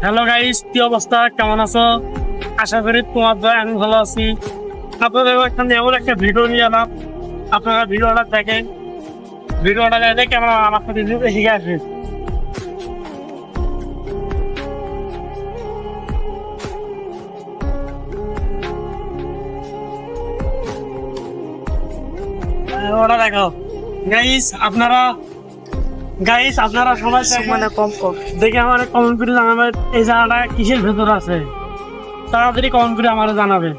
Hello guys, কি অবস্থা, কেমন আছো? আশা করি তোমার দয়া আমি ভালো আছি। আপনাদের এখানে এমন একটা ভিডিও নিয়ে এলাম, আপনারা ভিডিওটা দেখেন। ভিডিওটা দেখে কেমন আমার সাথে শিখে আসবে। ওটা দেখো গাইস, আপনারা সবাই মানে কম কম দেখে আমার কমেন্ট করে জানাবেন এই জায়গাটা কিসের ভেতর আছে। তাড়াতাড়ি কমেন্ট করে আমার জানাবে।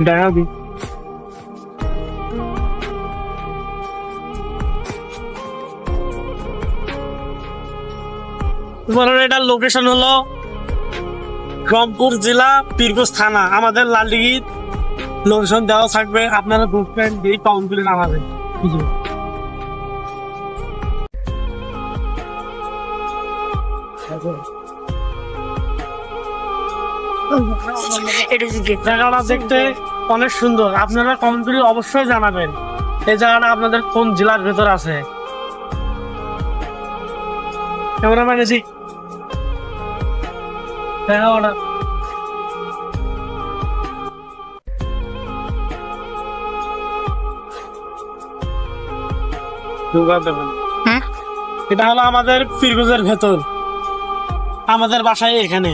দেখা দি তোমার এটার লোকেশন হলো রংপুর জেলা পীরগঞ্জ থানা। আমাদের লালদিঘির লোকেশন দেওয়া থাকবে, আপনারা বুঝবেন এই কমেন্ট করে জানাবেন। জায়গাটা দেখতে অনেক সুন্দর, আপনারা কমেন্ট করে অবশ্যই জানাবেন এই জায়গাটা আপনাদের কোন জেলার ভেতর আছে। ক্যামেরাম্যান এসি জায়গাটা এটা হলো আমাদের পীরগঞ্জের ভেতর, আমাদের বাসায় এখানে।